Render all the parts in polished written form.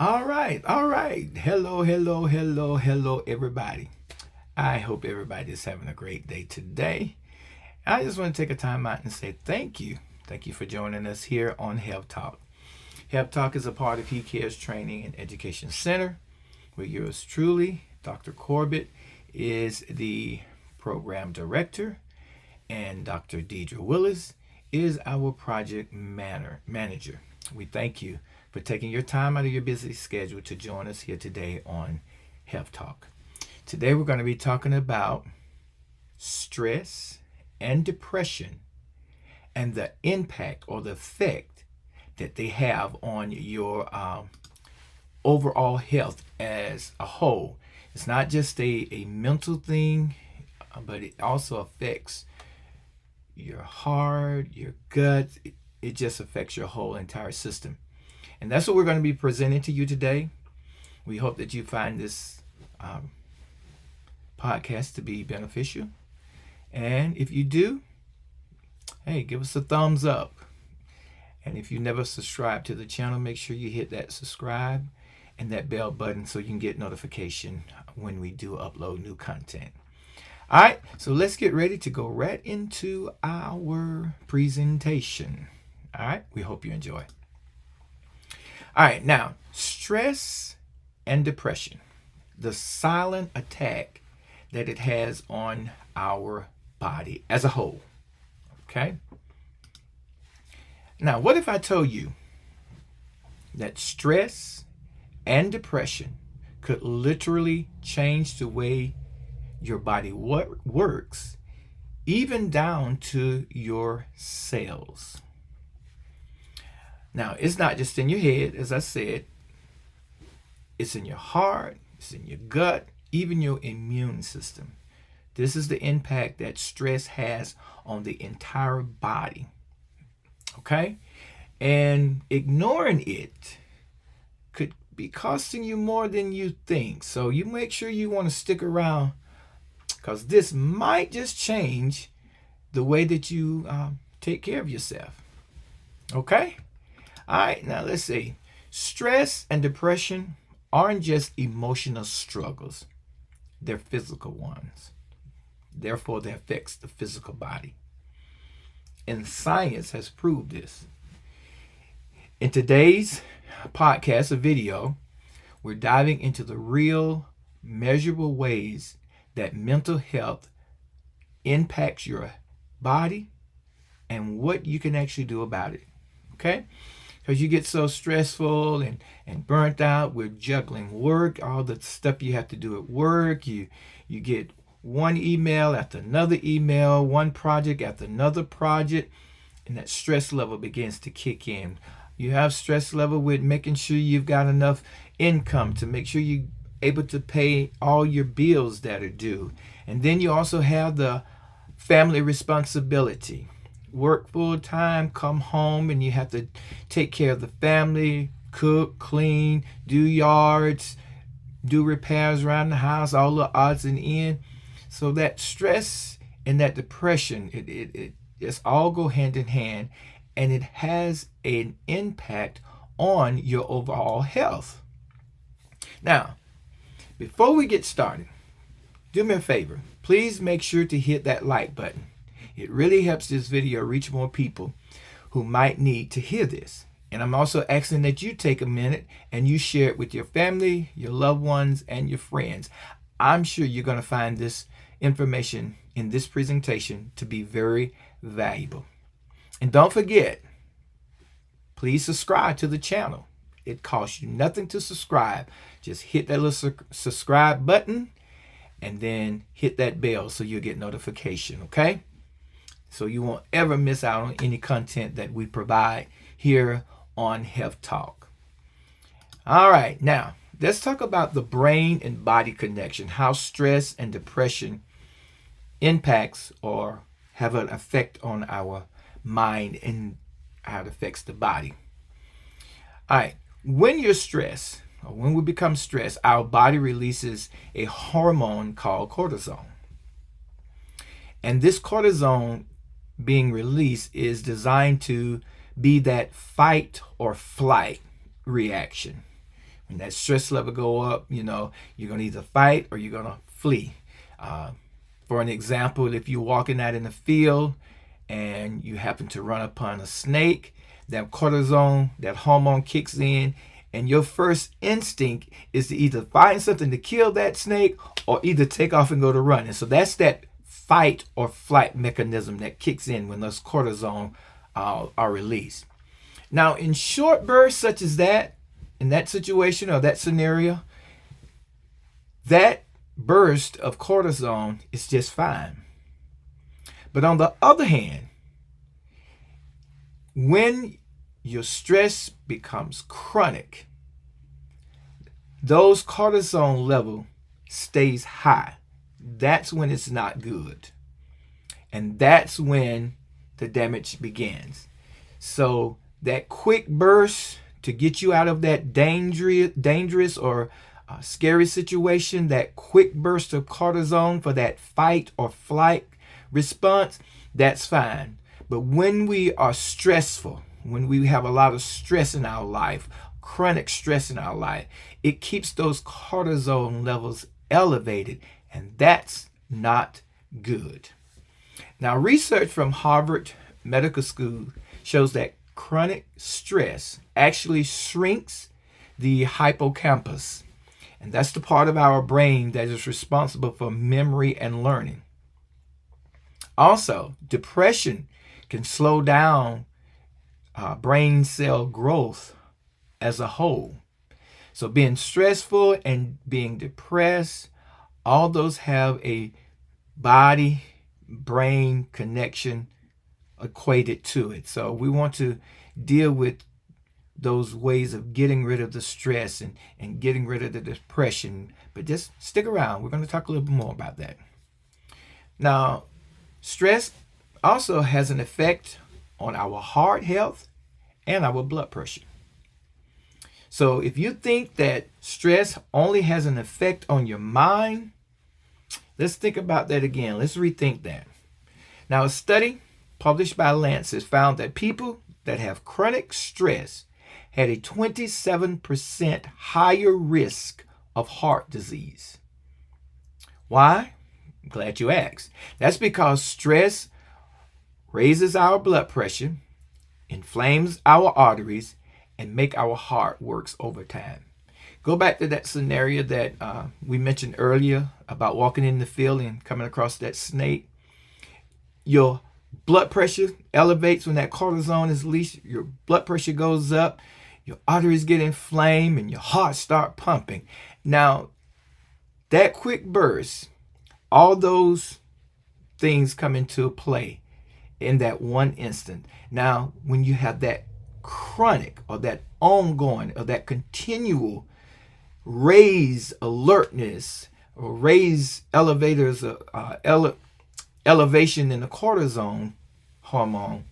All right, all right. Hello, hello, hello, hello, everybody. I hope everybody is having a great day today. I just want to take a time out and say thank you. Thank you for joining us here on Health Talk. Health Talk is a part of He Cares Training and Education Center, where yours truly, Dr. Corbett, is the program director, and Dr. Deidre Willis is our project manager. We thank you for taking your time out of your busy schedule to join us here today on Health Talk. Today we're going to be talking about stress and depression and the impact or the effect that they have on your overall health as a whole. It's not just a mental thing, but it also affects your heart, your gut. It just affects your whole entire system. And that's what we're going to be presenting to you today. We hope that you find this podcast to be beneficial. And if you do, hey, give us a thumbs up. And if you never subscribe to the channel, make sure you hit that subscribe and that bell button so you can get notification when we do upload new content. All right, so let's get ready to go right into our presentation. All right, we hope you enjoy. All right, now, stress and depression, the silent attack that it has on our body as a whole. Okay? Now, what if I told you that stress and depression could literally change the way your body works, even down to your cells? Now, it's not just in your head, as I said. It's in your heart, it's in your gut, even your immune system. This is the impact that stress has on the entire body. Okay? And ignoring it could be costing you more than you think. So you make sure you want to stick around, because this might just change the way that you take care of yourself. Okay? All right, now let's see. Stress and depression aren't just emotional struggles, they're physical ones. Therefore, they affect the physical body. And science has proved this. In today's podcast or video, we're diving into the real, measurable ways that mental health impacts your body and what you can actually do about it. Okay? Because you get so stressful and burnt out with juggling work, all the stuff you have to do at work. You get one email after another email, one project after another project, and that stress level begins to kick in. You have stress level with making sure you've got enough income to make sure you're able to pay all your bills that are due. And then you also have the family responsibility. Work full time, come home, and you have to take care of the family, cook, clean, do yards, do repairs around the house, all the odds and ends. So that stress and that depression, it just all go hand in hand, and it has an impact on your overall health. Now, before we get started, do me a favor. Please make sure to hit that like button. It really helps this video reach more people who might need to hear this. And I'm also asking that you take a minute and you share it with your family, your loved ones, and your friends. I'm sure you're going to find this information in this presentation to be very valuable. And don't forget, please subscribe to the channel. It costs you nothing to subscribe. Just hit that little subscribe button and then hit that bell so you'll get notification, okay? So you won't ever miss out on any content that we provide here on Health Talk. All right, now let's talk about the brain and body connection, how stress and depression impacts or have an effect on our mind and how it affects the body. All right, when you're stressed or when we become stressed, our body releases a hormone called cortisol. And this cortisol being released is designed to be that fight or flight reaction. and that stress level go up, you're going to either fight or you're going to flee. For an example, if you're walking out in the field and you happen to run upon a snake, that cortisone, that hormone kicks in, and your first instinct is to either find something to kill that snake or either take off and go to run. And so that's that fight or flight mechanism that kicks in when those cortisone are released. Now, in short bursts such as that, in that situation or that scenario, that burst of cortisone is just fine. But on the other hand, when your stress becomes chronic, those cortisone level stays high. That's when it's not good. And that's when the damage begins. So that quick burst to get you out of that dangerous or scary situation, that quick burst of cortisone for that fight or flight response, that's fine. But when we are stressful, when we have a lot of stress in our life, chronic stress in our life, it keeps those cortisone levels elevated, and that's not good. Now, research from Harvard Medical School shows that chronic stress actually shrinks the hippocampus, and that's the part of our brain that is responsible for memory and learning. Also, depression can slow down brain cell growth as a whole. So being stressful and being depressed, all those have a body-brain connection equated to it. So we want to deal with those ways of getting rid of the stress and getting rid of the depression. But just stick around. We're going to talk a little bit more about that. Now, stress also has an effect on our heart health and our blood pressure. So if you think that stress only has an effect on your mind, let's think about that again. Let's rethink that. Now, a study published by Lancet found that people that have chronic stress had a 27% higher risk of heart disease. Why? I'm glad you asked. That's because stress raises our blood pressure, inflames our arteries, and make our heart works overtime. Go back to that scenario that we mentioned earlier about walking in the field and coming across that snake. Your blood pressure elevates when that cortisone is released. Your blood pressure goes up, your arteries get inflamed, and your heart start pumping. Now, that quick burst, all those things come into play in that one instant. Now, when you have that chronic or that ongoing or that continual raised alertness or raised elevation in the cortisone hormone,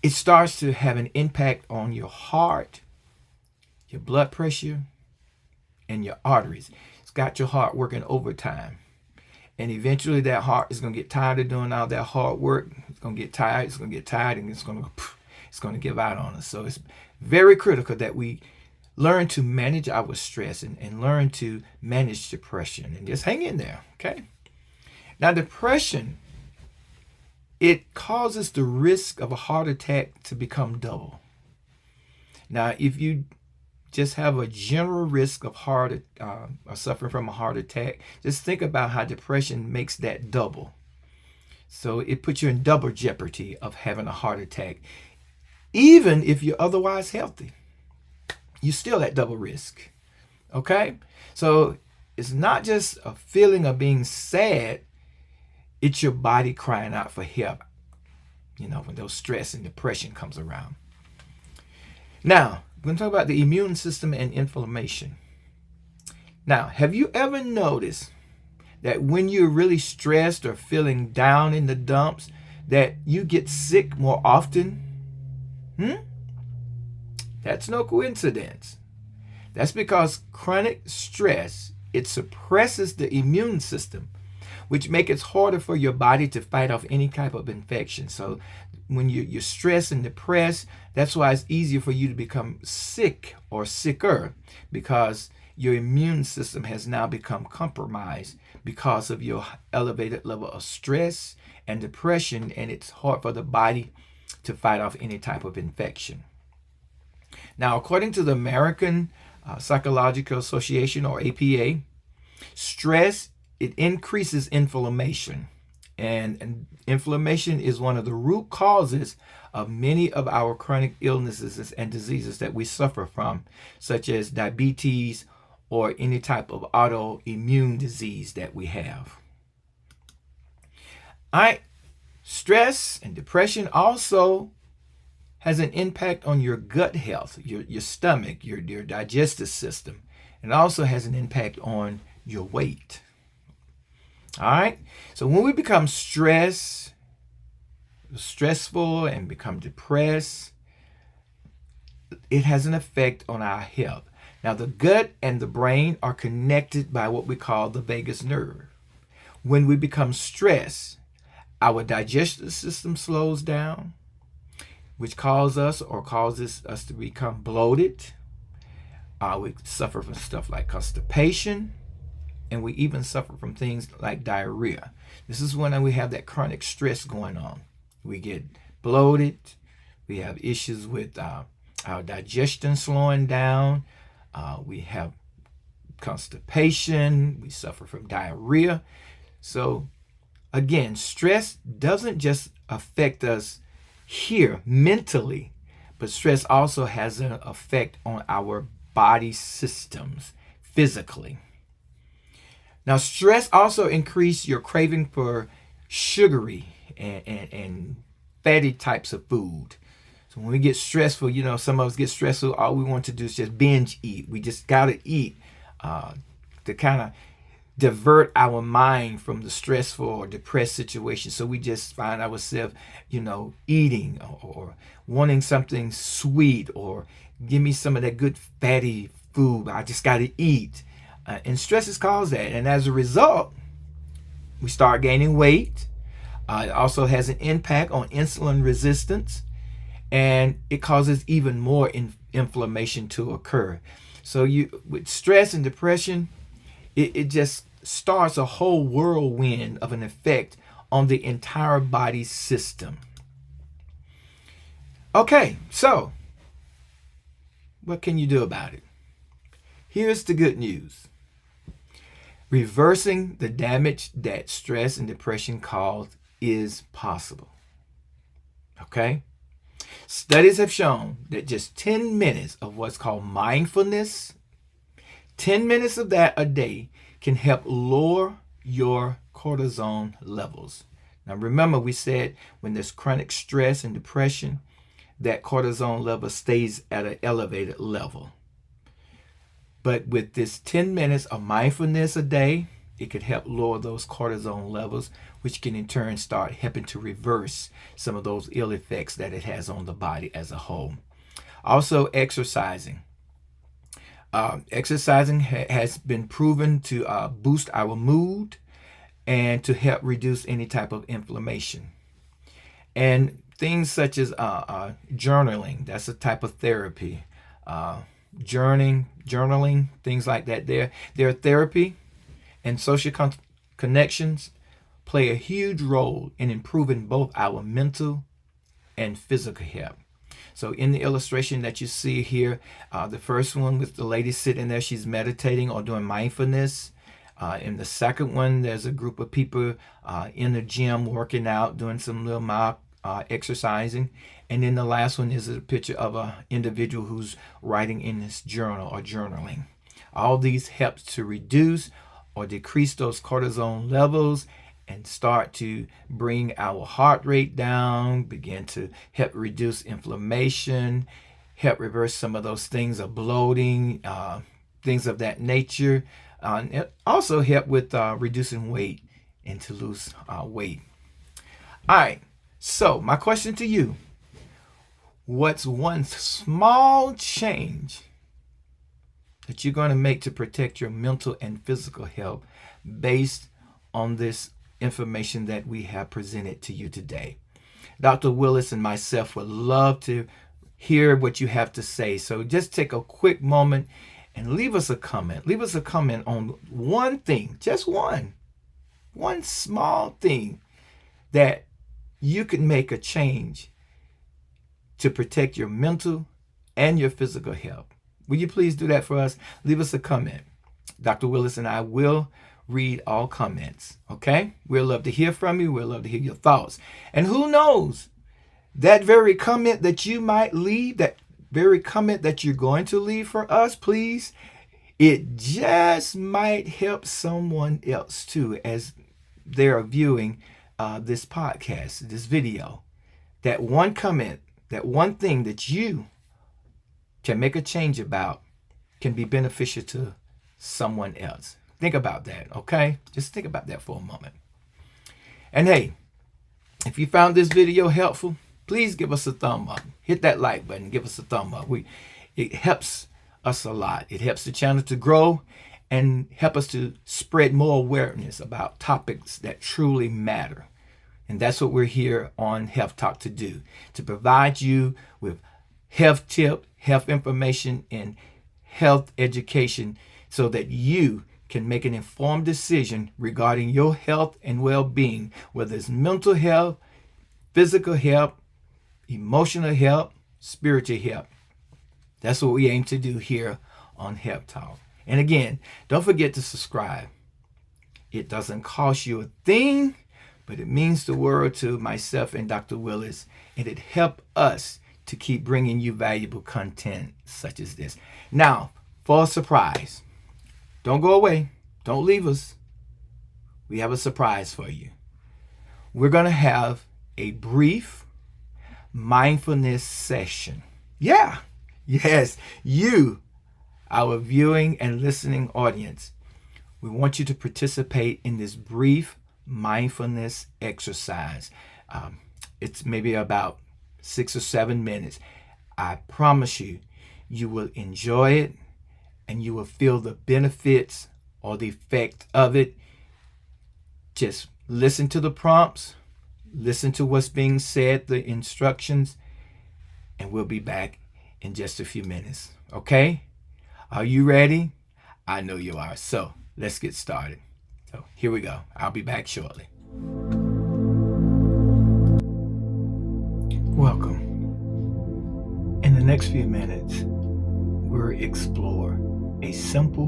it starts to have an impact on your heart, your blood pressure, and your arteries. It's got your heart working overtime. And eventually that heart is going to get tired of doing all that hard work. It's going to get tired, and it's going to give out on us. So it's very critical that we learn to manage our stress and learn to manage depression, and just hang in there, okay? Now, depression, it causes the risk of a heart attack to become double. Now, if you just have a general risk of or suffering from a heart attack, just think about how depression makes that double. So it puts you in double jeopardy of having a heart attack. Even if you're otherwise healthy, you're still at double risk. Okay? So it's not just a feeling of being sad, it's your body crying out for help, when those stress and depression comes around. Now, we're going to talk about the immune system and inflammation. Now, have you ever noticed that when you're really stressed or feeling down in the dumps, that you get sick more often? That's no coincidence. That's because chronic stress, it suppresses the immune system, which make it harder for your body to fight off any type of infection. So when you're stressed and depressed, that's why it's easier for you to become sick or sicker, because your immune system has now become compromised because of your elevated level of stress and depression, and it's hard for the body to fight off any type of infection. Now, according to the American Psychological Association, or APA, stress, it increases inflammation. And inflammation is one of the root causes of many of our chronic illnesses and diseases that we suffer from, such as diabetes or any type of autoimmune disease that we have. All right. Stress and depression also has an impact on your gut health, your stomach, your digestive system, and also has an impact on your weight. All right. So when we become stressful and become depressed, it has an effect on our health. Now, the gut and the brain are connected by what we call the vagus nerve. When we become stressed, our digestive system slows down, which causes us to become bloated. We suffer from stuff like constipation, and we even suffer from things like diarrhea. This is when we have that chronic stress going on. We get bloated. We have issues with our digestion slowing down. We have constipation. We suffer from diarrhea. So again, stress doesn't just affect us here mentally, but stress also has an effect on our body systems physically. Now, stress also increases your craving for sugary and fatty types of food. So when we get stressful, some of us get stressful, all we want to do is just binge eat. We just got to eat to kind of divert our mind from the stressful or depressed situation. So we just find ourselves, eating or wanting something sweet, or give me some of that good fatty food. I just got to eat. And stress has caused that. And as a result, we start gaining weight. It also has an impact on insulin resistance, and it causes even more inflammation to occur. So with stress and depression, it just starts a whole whirlwind of an effect on the entire body system. Okay, so what can you do about it? Here's the good news. Reversing the damage that stress and depression cause is possible. Okay? Studies have shown that just 10 minutes of what's called mindfulness, 10 minutes of that a day, can help lower your cortisol levels. Now remember, we said when there's chronic stress and depression, that cortisol level stays at an elevated level. But with this 10 minutes of mindfulness a day, it could help lower those cortisol levels, which can in turn start helping to reverse some of those ill effects that it has on the body as a whole. Also, exercising. Exercising has been proven to boost our mood and to help reduce any type of inflammation. And things such as journaling, that's a type of therapy. Journaling, things like that. Their therapy and social connections play a huge role in improving both our mental and physical health. So in the illustration that you see here, the first one with the lady sitting there, she's meditating or doing mindfulness. In the second one, there's a group of people in the gym working out, doing some little mild exercising. And then the last one is a picture of an individual who's writing in his journal or journaling. All these help to reduce or decrease those cortisol levels and start to bring our heart rate down, begin to help reduce inflammation, help reverse some of those things of bloating, things of that nature. And it also help with reducing weight and to lose weight. All right, so my question to you, what's one small change that you're going to make to protect your mental and physical health based on this information that we have presented to you today. Dr. Willis and myself would love to hear what you have to say. So just take a quick moment and leave us a comment. Leave us a comment on one thing, just one small thing that you can make a change to protect your mental and your physical health. Will you please do that for us? Leave us a comment. Dr. Willis and I will read all comments, okay? We'll love to hear from you. We'll love to hear your thoughts. And who knows, that very comment that you might leave, that very comment that you're going to leave for us, please, it just might help someone else too as they're viewing this podcast, this video. That one comment, that one thing that you can make a change about can be beneficial to someone else. Think about that, okay? Just think about that for a moment. And hey, if you found this video helpful, please give us a thumb up. Hit that like button, give us a thumb up. It helps us a lot. It helps the channel to grow and help us to spread more awareness about topics that truly matter. And that's what we're here on Health Talk to do, to provide you with health tip, health information, and health education so that you can make an informed decision regarding your health and well-being, whether it's mental health, physical health, emotional health, spiritual health. That's what we aim to do here on Health Talk. And again, don't forget to subscribe. It doesn't cost you a thing, but it means the world to myself and Dr. Willis, and it helps us to keep bringing you valuable content such as this. Now, for a surprise, don't go away. Don't leave us. We have a surprise for you. We're going to have a brief mindfulness session. Yeah. Yes, you, our viewing and listening audience, we want you to participate in this brief mindfulness exercise. It's maybe about 6 or 7 minutes. I promise you, you will enjoy it and you will feel the benefits or the effect of it. Just listen to the prompts, listen to what's being said, the instructions, and we'll be back in just a few minutes. Okay? Are you ready? I know you are. So let's get started. So here we go. I'll be back shortly. Welcome. In the next few minutes, we'll explore a simple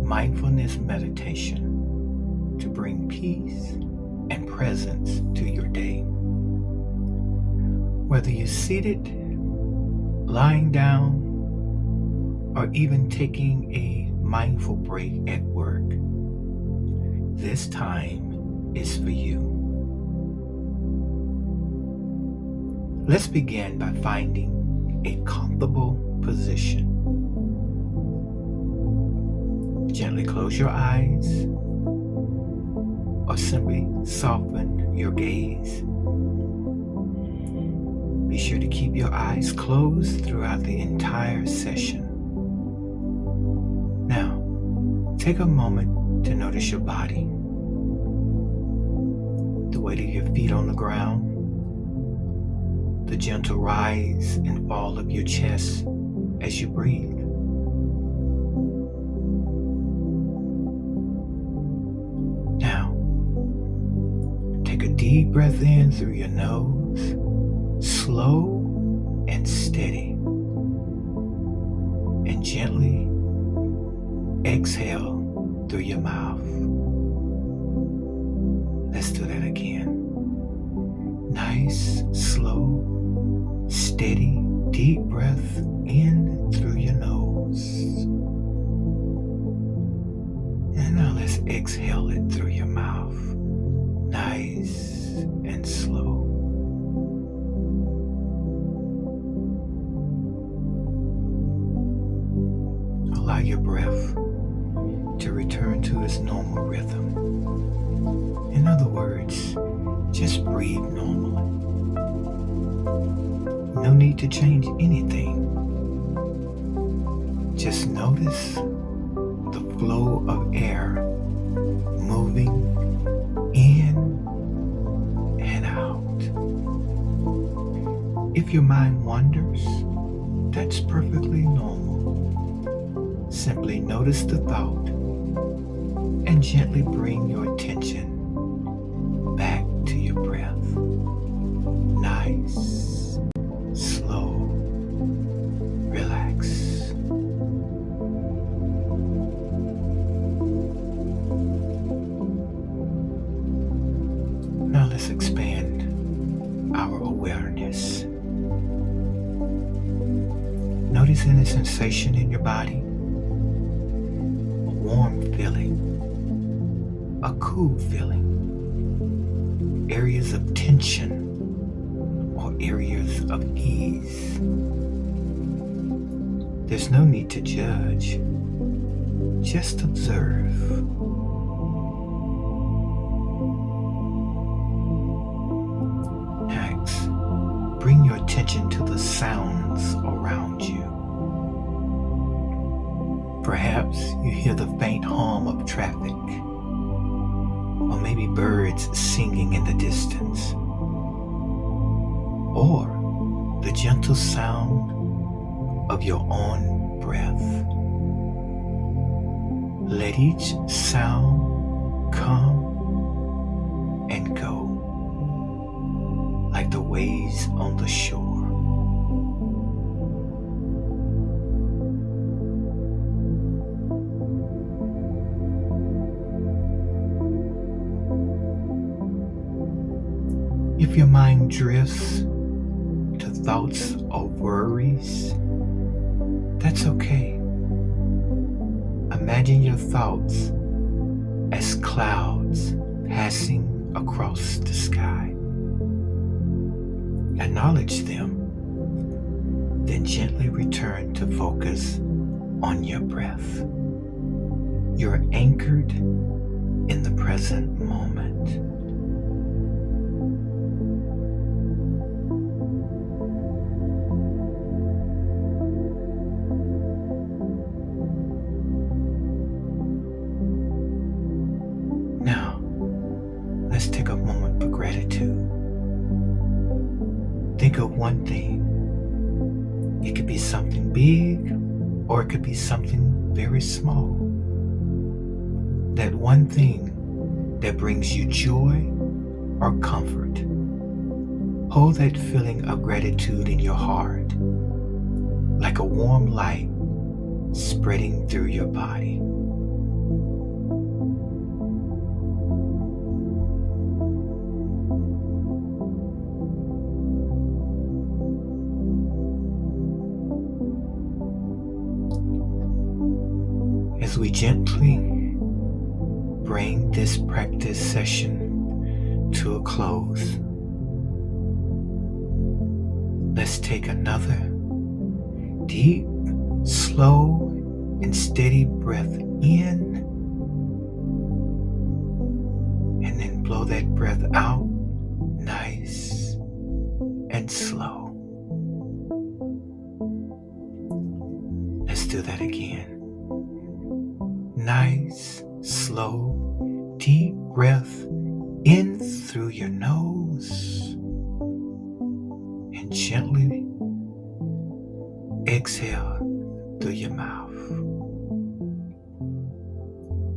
mindfulness meditation to bring peace and presence to your day. Whether you're seated, lying down, or even taking a mindful break at work, this time is for you. Let's begin by finding a comfortable position. Gently close your eyes or simply soften your gaze. Be sure to keep your eyes closed throughout the entire session. Now, take a moment to notice your body, the weight of your feet on the ground, the gentle rise and fall of your chest as you breathe. Now, take a deep breath in through your nose, slow and steady, and gently exhale through your mouth. Let's do that again. Nice, slow, steady, deep breath in through your nose. And now let's exhale it through your mouth. Nice and slow. Allow your breath to return to its normal rhythm. In other words, just breathe normally. No need to change anything. Just notice the flow of air moving in If your mind wanders, that's perfectly normal. Simply notice the thought and gently bring your attention back to your breath. Nice, slow, relax. Now let's expand our awareness. Notice any sensation in your body, a warm feeling, a cool feeling, areas of tension or areas of ease. There's no need to judge, just observe. Next, bring your attention to the sounds around you. Perhaps you hear the faint hum of traffic, or maybe birds singing in the distance, or the gentle sound of your own breath. Let each sound come and go, like the waves on the shore. If your mind drifts to thoughts or worries, that's okay. Imagine your thoughts as clouds passing across the sky. Acknowledge them, then gently return to focus on your breath. You're anchored in the present moment. Now, let's take a moment for gratitude. Think of one thing. It could be something big, or it could be something very small. That one thing that brings you joy or comfort. Hold that feeling of gratitude in your heart, like a warm light spreading through your body. As we gently bring this practice session to a close, let's take another deep, slow, and steady breath in, and then blow that breath out nice and slow. Let's do that again. Nice, slow, deep breath in through your nose and gently exhale through your mouth.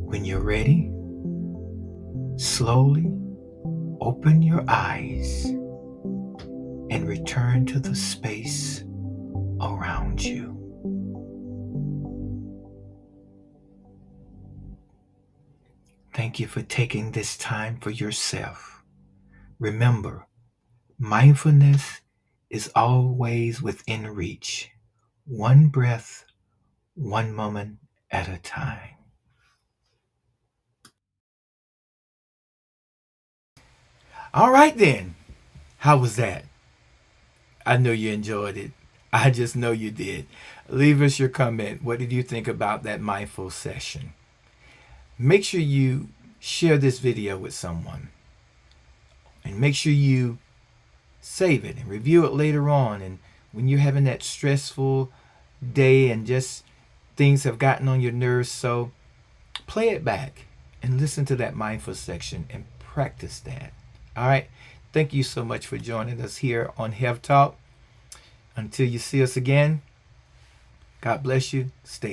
When you're ready, slowly open your eyes and return to the space around you. Thank you for taking this time for yourself. Remember, mindfulness is always within reach, one breath, one moment at a time. All right then, how was that? I know you enjoyed it. I just know you did. Leave us your comment. What did you think about that mindful session? Make sure you share this video with someone, and make sure you save it and review it later on. And when you're having that stressful day and just things have gotten on your nerves, so play it back and listen to that mindful section and practice that. All right. Thank you so much for joining us here on Health Talk. Until you see us again, God bless you. Stay